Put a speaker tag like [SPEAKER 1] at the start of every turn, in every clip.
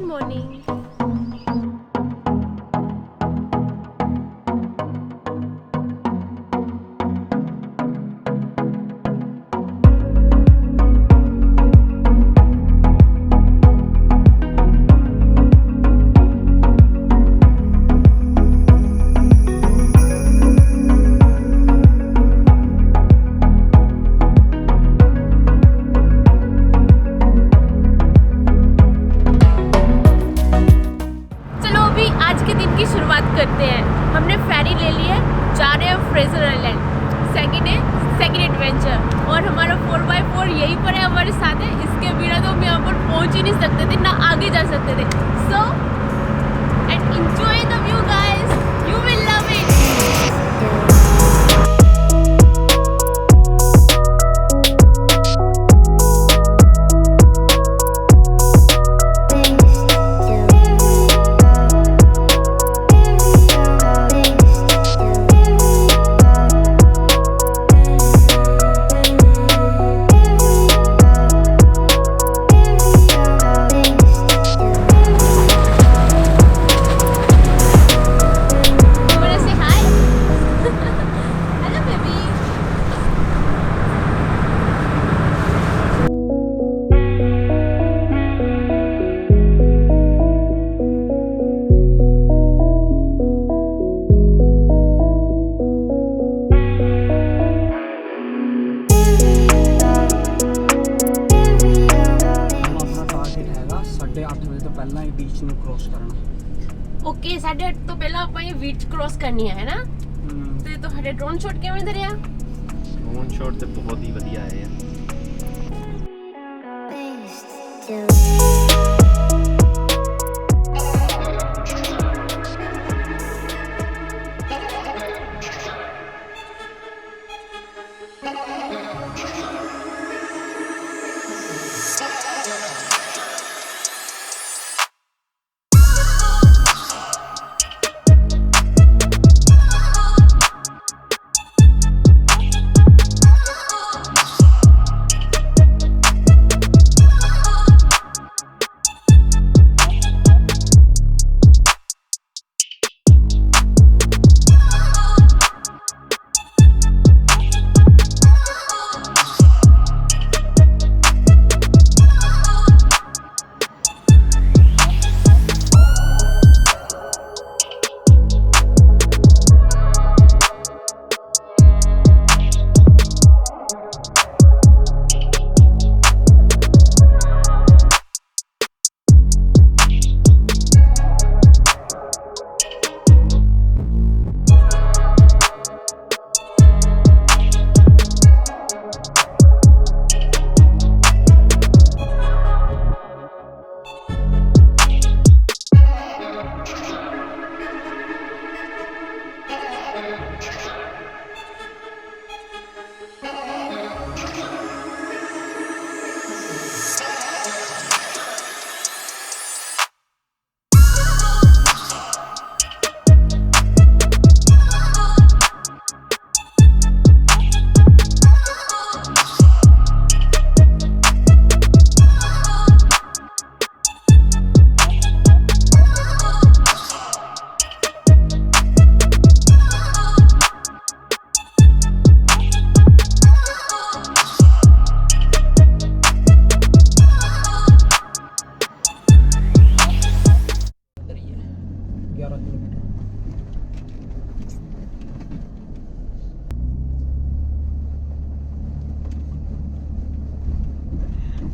[SPEAKER 1] Good morning. की शुरुआत करते हैं। हमने फेरी ले ली है, जा रहे हैं फ्रेजर आइलैंड। सेकंड एडवेंचर और हमारा 4x4 यहीं पर है, हमारे साथ है। इसके बिना तो हम यहाँ पर पहुँच ही नहीं सकते थे, ना आगे जा सकते थे। So and enjoy the view guys, you will love it. Okay 8:30 ਤੋਂ ਪਹਿਲਾਂ ਆਪਾਂ ਇਹ ਬੀਚ ਕ੍ਰੋਸ ਕਰਨੀ ਹੈ ਨਾ। ਤੇ ਤੁਹਾਡੇ ਡਰੋਨ ਸ਼ਾਟ ਕਿਵੇਂ ਦਾ ਰਿਹਾ?
[SPEAKER 2] ਡਰੋਨ ਸ਼ਾਟ ਤੇ ਬਹੁਤ ਹੀ ਵਧੀਆ ਆਏ ਆ।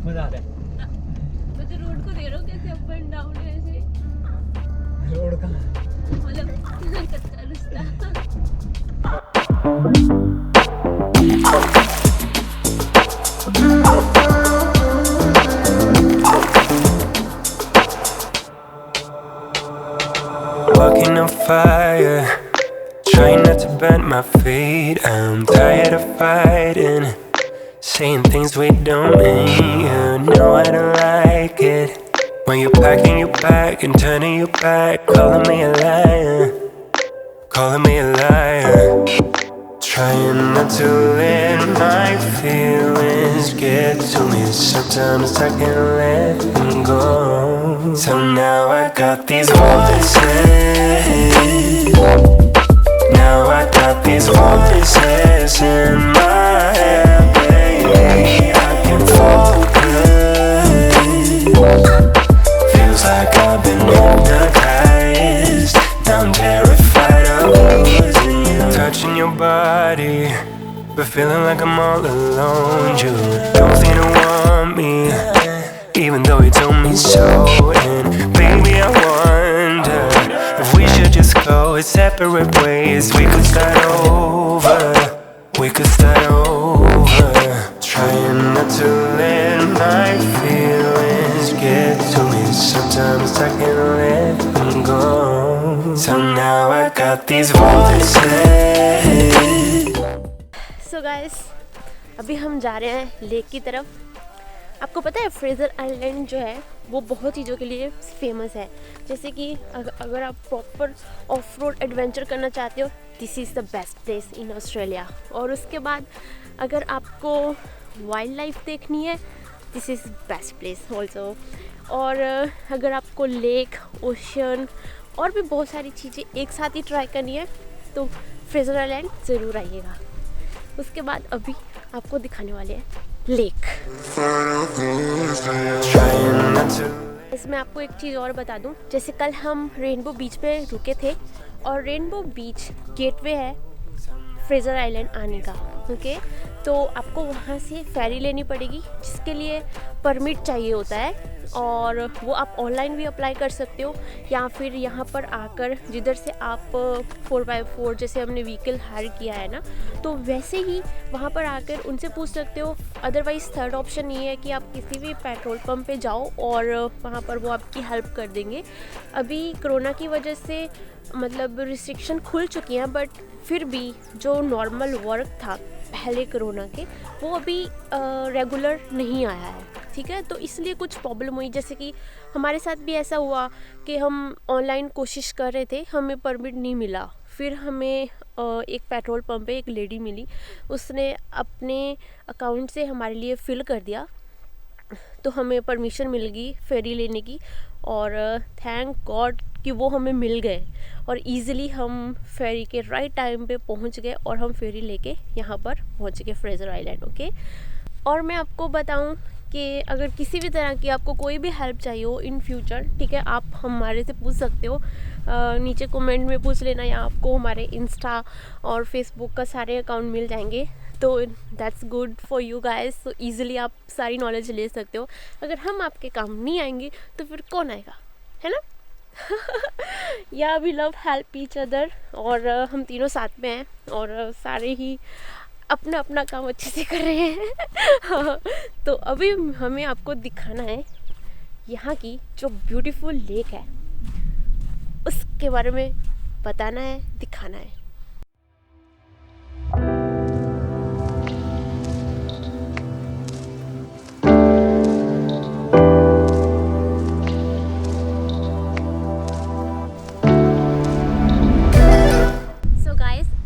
[SPEAKER 3] मजा आ रहा है।
[SPEAKER 1] तो रोड को दे रहे हो कैसे अप एंड डाउन है ऐसे?
[SPEAKER 3] रोड का
[SPEAKER 1] मतलब कच्चा रास्ता।
[SPEAKER 4] Walking on fire, trying not to burn my feet. I'm tired of fighting, saying things we don't mean. You know I don't like it when you're packing your bag and turning your back, calling me a liar, calling me a liar. Trying not to let my feelings feelings get to me. Sometimes I can't let them go. So now I got these voices. Now I got these voices in my head, baby. I can focus. Feels like I've been hypnotized. Now I'm terrified of losing you. Touching your body, but feeling like I'm all alone. You don't seem to want me, even though you told me so. And baby, I wonder if we should just go separate ways. We could start over. We could start over. Trying not to let my feelings get to me. Sometimes I can't let them go. So now I got these voices.
[SPEAKER 1] So guys, अभी हम जा रहे हैं lake की तरफ। आपको पता है फ्रेजर आइलैंड जो है वो बहुत चीज़ों के लिए फेमस है। जैसे कि अगर आप प्रॉपर ऑफ रोड एडवेंचर करना चाहते हो, this is the best place in Australia. और उसके बाद अगर आपको वाइल्ड लाइफ देखनी है, this is best place also. और अगर आपको लेक, ओशन और भी बहुत सारी चीज़ें एक साथ ही ट्राई करनी है तो फ्रेजर आइलैंड ज़रूर आइएगा। उसके बाद अभी आपको दिखाने वाले हैं लेक। इसमें आपको एक चीज़ और बता दूं, जैसे कल हम रेनबो बीच पे रुके थे और रेनबो बीच गेटवे है फ्रेजर आइलैंड आने का। ओके, तो आपको वहाँ से फेरी लेनी पड़ेगी जिसके लिए परमिट चाहिए होता है, और वो आप ऑनलाइन भी अप्लाई कर सकते हो या फिर यहाँ पर आकर जिधर से आप 4x4 जैसे हमने व्हीकल हायर किया है ना, तो वैसे ही वहाँ पर आकर उनसे पूछ सकते हो। अदरवाइज़ थर्ड ऑप्शन ये है कि आप किसी भी पेट्रोल पंप पे जाओ और वहाँ पर वो आपकी हेल्प कर देंगे। अभी कोरोना की वजह से मतलब रिस्ट्रिक्शन खुल चुकी हैं, बट फिर भी जो नॉर्मल वर्क था पहले कोरोना के, वो अभी रेगुलर नहीं आया है। ठीक है, तो इसलिए कुछ प्रॉब्लम हुई। जैसे कि हमारे साथ भी ऐसा हुआ कि हम ऑनलाइन कोशिश कर रहे थे, हमें परमिट नहीं मिला। फिर हमें एक पेट्रोल पंप पे एक लेडी मिली, उसने अपने अकाउंट से हमारे लिए फ़िल कर दिया, तो हमें परमिशन मिल गई फेरी लेने की। और थैंक गॉड कि वो हमें मिल गए और इजीली हम फेरी के राइट टाइम पे पहुंच गए और हम फेरी लेके यहाँ पर पहुंच गए फ्रेजर आइलैंड। ओके, और मैं आपको बताऊं कि अगर किसी भी तरह की आपको कोई भी हेल्प चाहिए हो इन फ्यूचर, ठीक है, आप हमारे से पूछ सकते हो। नीचे कमेंट में पूछ लेना, या आपको हमारे इंस्टा और फेसबुक का सारे अकाउंट मिल जाएंगे, तो that's good for you guys. तो ईज़िली आप सारी नॉलेज ले सकते हो। अगर हम आपके काम नहीं आएंगे तो फिर कौन आएगा, है ना? या we love help each other, और हम तीनों साथ में हैं और सारे ही अपना अपना काम अच्छे से कर रहे हैं। तो अभी हमें आपको दिखाना है यहाँ की जो ब्यूटीफुल लेक है, उसके बारे में बताना है, दिखाना है।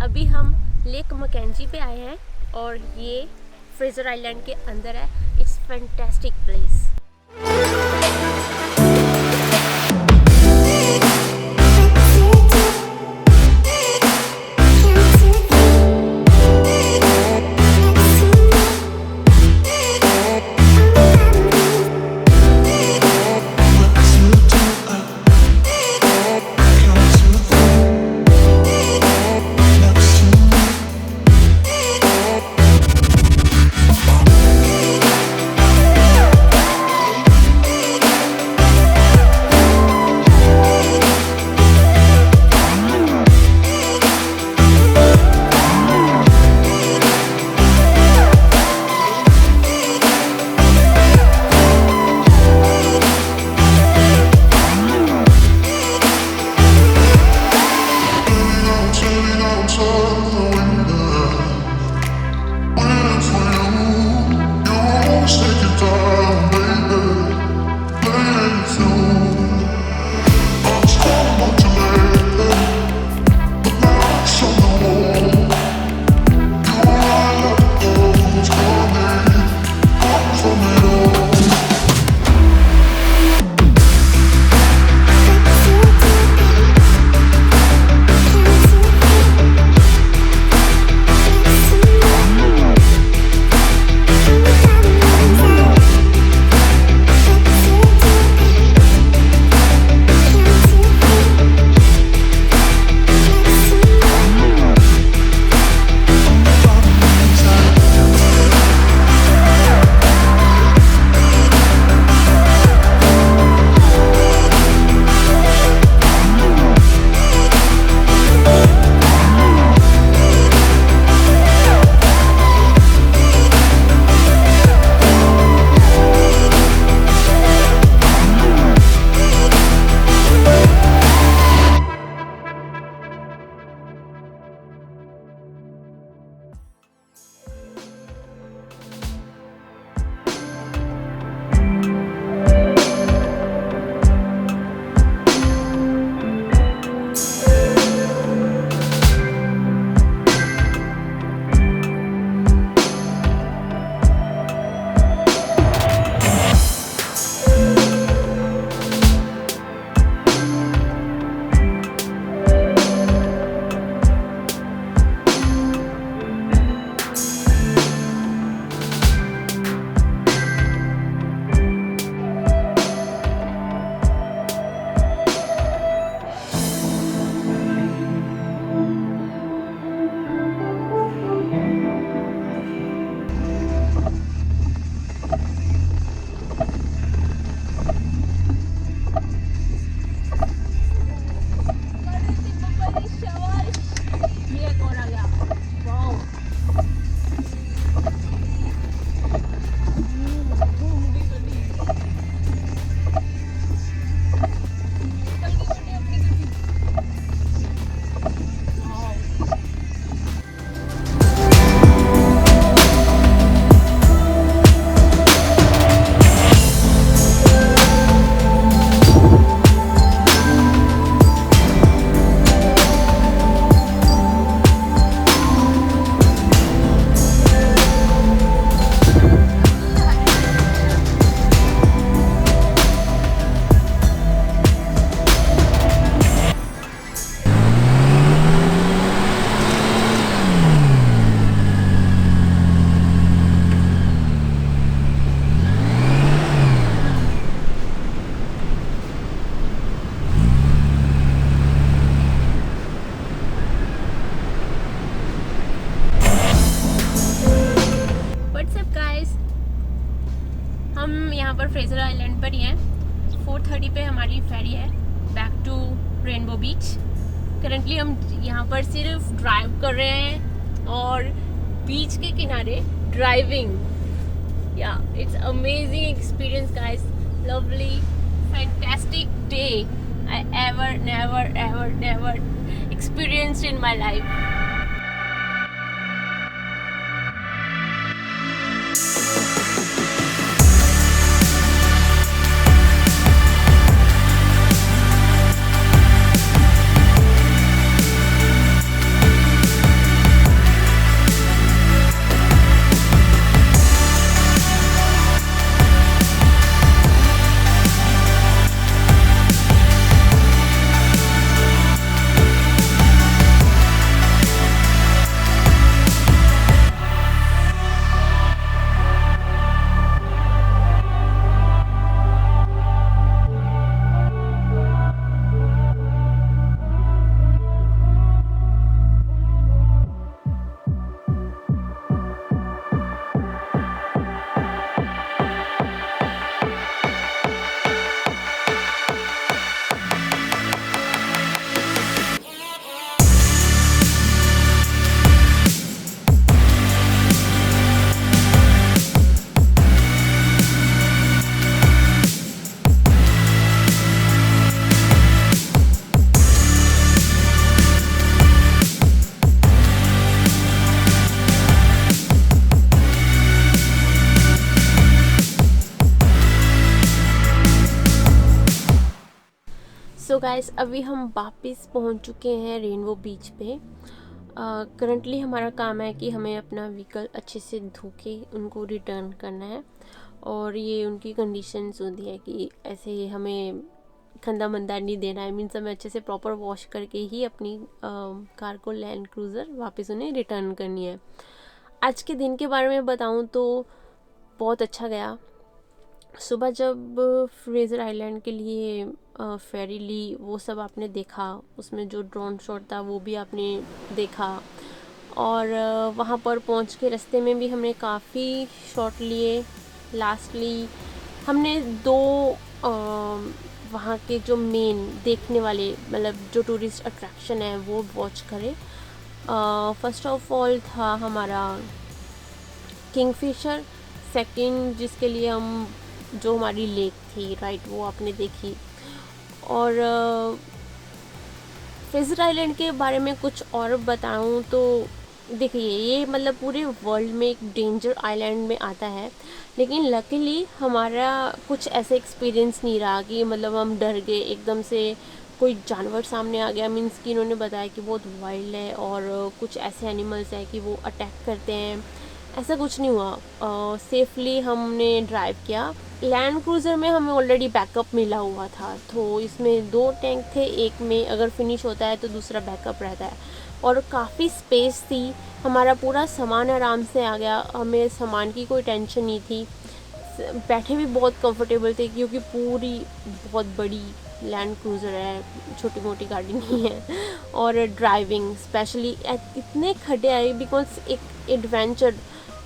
[SPEAKER 1] अभी हम लेक मैकेंजी पे आए हैं और ये फ्रेजर आइलैंड के अंदर है। It's fantastic place. WhatsApp guys, हम यहाँ पर फ्रेजर आइलैंड पर ही हैं। 4:30 पे हमारी फेरी है back to Rainbow Beach. Currently हम यहाँ पर सिर्फ ड्राइव कर रहे हैं और बीच के किनारे ड्राइविंग। या it's amazing experience guys, lovely fantastic day I ever never experienced in my life. So guys, अभी हम वापस पहुंच चुके हैं रेनबो बीच पे। करंटली हमारा काम है कि हमें अपना व्हीकल अच्छे से धो के उनको रिटर्न करना है। और ये उनकी कंडीशंस होती है कि ऐसे हमें गंदा मंदा नहीं देना है। मीन्स हमें अच्छे से प्रॉपर वॉश करके ही अपनी कार को लैंड क्रूज़र वापस उन्हें रिटर्न करनी है। आज के दिन के बारे में बताऊं तो बहुत अच्छा गया। सुबह जब फ्रेजर आइलैंड के लिए फेरी ली, वो सब आपने देखा। उसमें जो ड्रोन शॉट था वो भी आपने देखा। और वहाँ पर पहुँच के रास्ते में भी हमने काफ़ी शॉट लिए। लास्टली हमने 2 वहाँ के जो मेन देखने वाले मतलब जो टूरिस्ट अट्रैक्शन है वो वॉच करे। फर्स्ट ऑफ ऑल था हमारा किंगफिशर। सेकंड जिसके लिए हम जो हमारी लेक थी राइट वो आपने देखी। और फ्रेजर आइलैंड के बारे में कुछ और बताऊं तो देखिए, ये मतलब पूरे वर्ल्ड में एक डेंजर आइलैंड में आता है, लेकिन लकीली हमारा कुछ ऐसा एक्सपीरियंस नहीं रहा कि मतलब हम डर गए एकदम से कोई जानवर सामने आ गया। मीन्स कि इन्होंने बताया कि बहुत वाइल्ड है और कुछ ऐसे एनिमल्स हैं कि वो अटैक करते हैं। ऐसा कुछ नहीं हुआ। सेफली हमने ड्राइव किया। लैंड क्रूज़र में हमें ऑलरेडी बैकअप मिला हुआ था, तो इसमें 2 टैंक थे। एक में अगर फिनिश होता है तो दूसरा बैकअप रहता है। और काफ़ी स्पेस थी, हमारा पूरा सामान आराम से आ गया। हमें सामान की कोई टेंशन नहीं थी। बैठे भी बहुत कंफर्टेबल थे क्योंकि पूरी बहुत बड़ी लैंड क्रूज़र है, छोटी मोटी गाड़ी नहीं है। और ड्राइविंग स्पेशली इतने खड्डे आए बिकॉज एक एडवेंचर।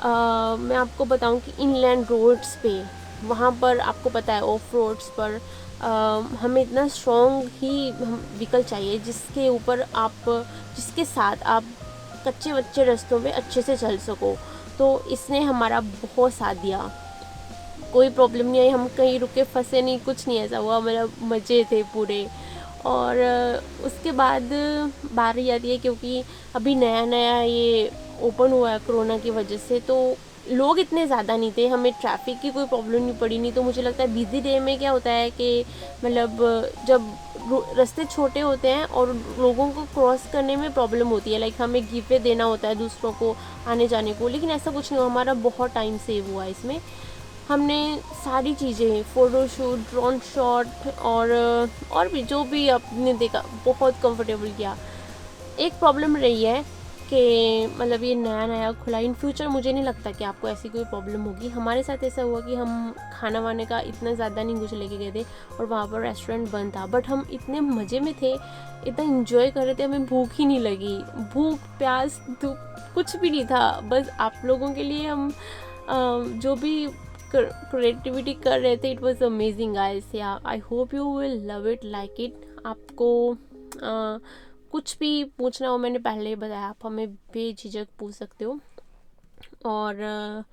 [SPEAKER 1] मैं आपको बताऊं कि इनलैंड रोड्स पे वहाँ पर आपको पता है ऑफ रोड्स पर हमें इतना स्ट्रॉन्ग ही व्हीकल चाहिए जिसके साथ आप कच्चे वच्चे रास्तों पे अच्छे से चल सको। तो इसने हमारा बहुत साथ दिया, कोई प्रॉब्लम नहीं आई, हम कहीं रुके फंसे नहीं, कुछ नहीं ऐसा हुआ। मतलब मज़े थे पूरे। और उसके बाद बारी आती है क्योंकि अभी नया नया ये ओपन हुआ है कोरोना की वजह से, तो लोग इतने ज़्यादा नहीं थे, हमें ट्रैफिक की कोई प्रॉब्लम नहीं पड़ी। नहीं तो मुझे लगता है बिज़ी डे में क्या होता है कि मतलब जब रास्ते छोटे होते हैं और लोगों को क्रॉस करने में प्रॉब्लम होती है, लाइक हमें गिफ्ट देना होता है दूसरों को आने जाने को। लेकिन ऐसा कुछ नहीं हुआ, हमारा बहुत टाइम सेव हुआ इसमें। हमने सारी चीज़ें फ़ोटोशूट, ड्रोन शॉट और भी जो भी आपने देखा बहुत कंफर्टेबल किया। एक प्रॉब्लम रही है कि मतलब ये नया नया खुला, इन फ्यूचर मुझे नहीं लगता कि आपको ऐसी कोई प्रॉब्लम होगी। हमारे साथ ऐसा हुआ कि हम खाना वाने का इतना ज़्यादा नहीं कुछ लेके गए थे और वहाँ पर रेस्टोरेंट बंद था, बट हम इतने मज़े में थे, इतना इन्जॉय कर रहे थे, हमें भूख ही नहीं लगी। भूख प्यास धूप कुछ भी नहीं था, बस आप लोगों के लिए हम जो भी क्रिएटिविटी कर रहे थे, it was amazing guys. Yeah I hope you will love it, like it. आपको कुछ भी पूछना हो, मैंने पहले ही बताया, आप हमें बेझिझक पूछ सकते हो। और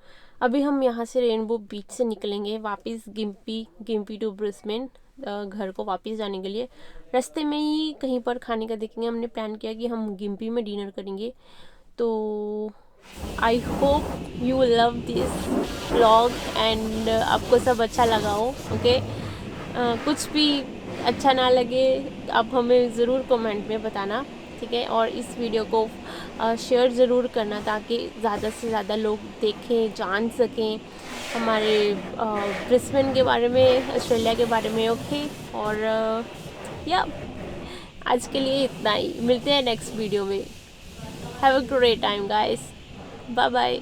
[SPEAKER 1] अभी हम यहाँ से रेनबो बीच से निकलेंगे वापस गिम्पी टू ब्रिस्बेन, घर को वापस जाने के लिए। रास्ते में ही कहीं पर खाने का देखेंगे। हमने प्लान किया कि हम गिम्पी में डिनर करेंगे। तो आई hope you love this vlog and आपको सब अच्छा लगा हो। ओके, कुछ भी अच्छा ना लगे आप हमें ज़रूर कमेंट में बताना, ठीक है। और इस वीडियो को शेयर ज़रूर करना ताकि ज़्यादा से ज़्यादा लोग देखें, जान सकें हमारे ब्रिस्बेन के बारे में, ऑस्ट्रेलिया के बारे में। ओके, और या आज के लिए इतना ही। मिलते हैं नेक्स्ट वीडियो में। Have a great time guys, bye bye.